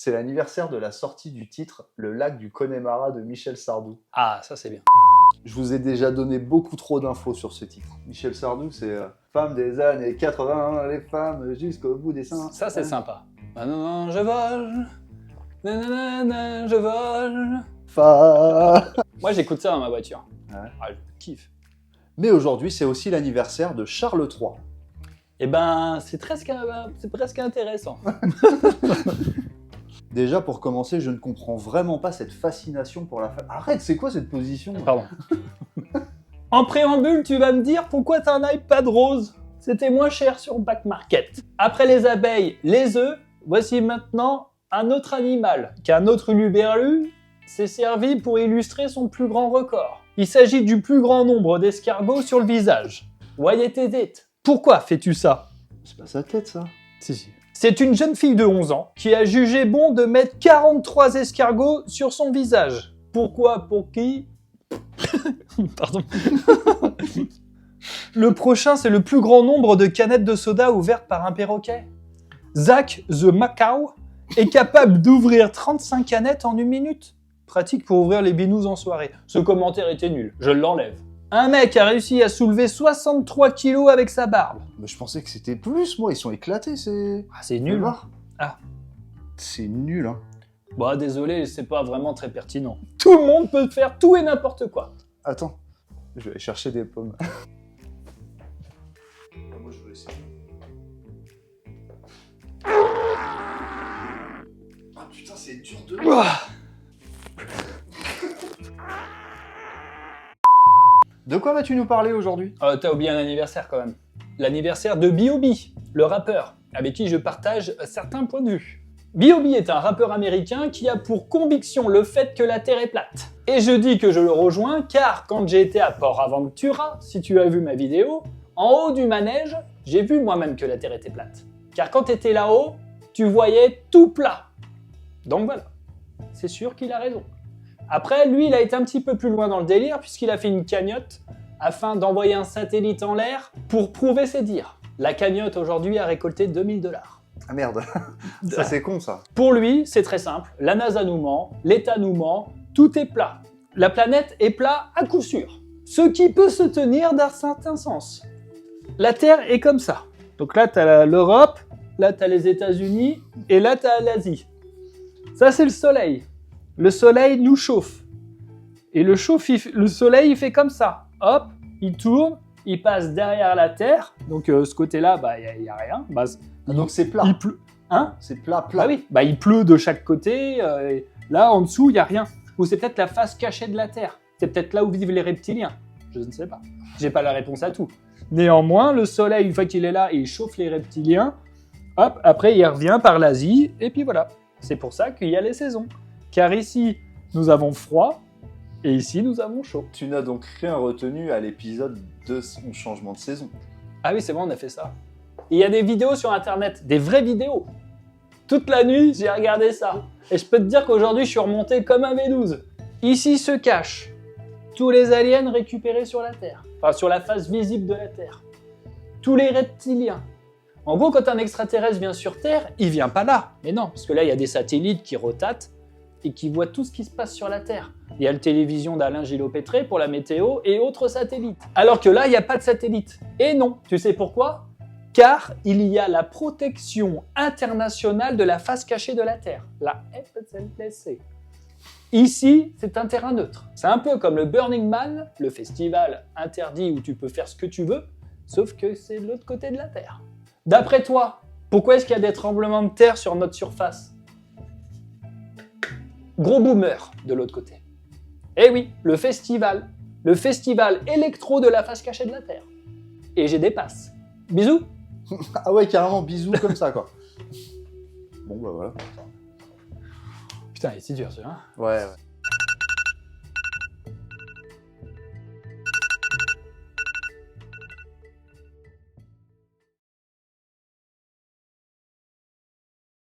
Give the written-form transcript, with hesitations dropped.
C'est l'anniversaire de la sortie du titre Le lac du Connemara de Michel Sardou. Ah, ça c'est bien. Je vous ai déjà donné beaucoup trop d'infos sur ce titre. Michel Sardou, c'est femme des années 80, les femmes jusqu'au bout des seins. Ça c'est sympa. Ah non, non, je vole. Nanana, je vole. Moi j'écoute ça dans ma voiture. Ouais. Ah, je kiffe. Mais aujourd'hui, c'est aussi l'anniversaire de Charles III. Eh ben, c'est presque intéressant. Déjà, pour commencer, je ne comprends vraiment pas cette fascination pour la femme. Arrête, c'est quoi cette position? Pardon. En préambule, tu vas me dire pourquoi t'as un iPad rose. C'était moins cher sur Back Market. Après les abeilles, les œufs, voici maintenant un autre animal qu'un autre huluberlu s'est servi pour illustrer son plus grand record. Il s'agit du plus grand nombre d'escargots sur le visage. Voyez tes têtes. Pourquoi fais-tu ça? C'est pas sa tête, ça. Si. C'est une jeune fille de 11 ans qui a jugé bon de mettre 43 escargots sur son visage. Pourquoi? Pour qui? Pardon. Le prochain, c'est le plus grand nombre de canettes de soda ouvertes par un perroquet. Zach the Macau est capable d'ouvrir 35 canettes en 1 minute. Pratique pour ouvrir les binous en soirée. Ce commentaire était nul, je l'enlève. Un mec a réussi à soulever 63 kilos avec sa barbe. Mais je pensais que c'était plus, moi, ils sont éclatés, c'est... Ah, c'est nul. Ah. C'est nul, hein. Bah désolé, c'est pas vraiment très pertinent. Tout le monde peut faire tout et n'importe quoi. Attends, je vais aller chercher des pommes. Moi, je veux essayer. Ah putain, c'est dur de... De quoi vas-tu nous parler aujourd'hui? T'as oublié un anniversaire quand même. L'anniversaire de B.O.B, le rappeur, avec qui je partage certains points de vue. B.O.B est un rappeur américain qui a pour conviction le fait que la Terre est plate. Et je dis que je le rejoins car quand j'ai été à Port Aventura, si tu as vu ma vidéo, en haut du manège, j'ai vu moi-même que la Terre était plate. Car quand t'étais là-haut, tu voyais tout plat. Donc voilà, c'est sûr qu'il a raison. Après, lui, il a été un petit peu plus loin dans le délire puisqu'il a fait une cagnotte afin d'envoyer un satellite en l'air pour prouver ses dires. La cagnotte aujourd'hui a récolté 2000 $. Ah merde, ça c'est con ça. Pour lui, c'est très simple. La NASA nous ment, l'État nous ment, tout est plat. La planète est plat à coup sûr. Ce qui peut se tenir d'un certain sens. La Terre est comme ça. Donc là, t'as l'Europe, là, t'as les États-Unis et là, t'as l'Asie. Ça, c'est le Soleil. Le Soleil nous chauffe. Et le Soleil, il fait comme ça. Hop, il tourne, il passe derrière la Terre. Donc ce côté-là, bah, il n'y a rien. Bah, donc c'est plat. Il pleut. Hein? C'est plat. Bah oui, bah, il pleut de chaque côté. Et là, en dessous, il n'y a rien. Ou c'est peut-être la face cachée de la Terre. C'est peut-être là où vivent les reptiliens. Je ne sais pas. J'ai pas la réponse à tout. Néanmoins, le Soleil, une fois qu'il est là, il chauffe les reptiliens. Hop, après, il revient par l'Asie. Et puis voilà. C'est pour ça qu'il y a les saisons. Car ici, nous avons froid, et ici, nous avons chaud. Tu n'as donc rien retenu à l'épisode de son changement de saison. Ah oui, c'est bon, on a fait ça. Il y a des vidéos sur Internet, des vraies vidéos. Toute la nuit, j'ai regardé ça. Et je peux te dire qu'aujourd'hui, je suis remonté comme un V12. Ici se cachent tous les aliens récupérés sur la Terre. Enfin, sur la face visible de la Terre. Tous les reptiliens. En gros, quand un extraterrestre vient sur Terre, il vient pas là. Mais non, parce que là, il y a des satellites qui rotatent et qui voient tout ce qui se passe sur la Terre. Il y a la télévision d'Alain Gillot-Pétré pour la météo et autres satellites. Alors que là, il n'y a pas de satellite. Et non, tu sais pourquoi? Car il y a la protection internationale de la face cachée de la Terre, la FSLPC. Ici, c'est un terrain neutre. C'est un peu comme le Burning Man, le festival interdit où tu peux faire ce que tu veux, sauf que c'est de l'autre côté de la Terre. D'après toi, pourquoi est-ce qu'il y a des tremblements de terre sur notre surface? Gros boomer de l'autre côté. Eh oui, le festival électro de la face cachée de la Terre. Et j'ai des passes. Bisous. Ah ouais, carrément, bisous comme ça, quoi. Bon, bah voilà. Putain, c'est dur, ça, hein? Ouais.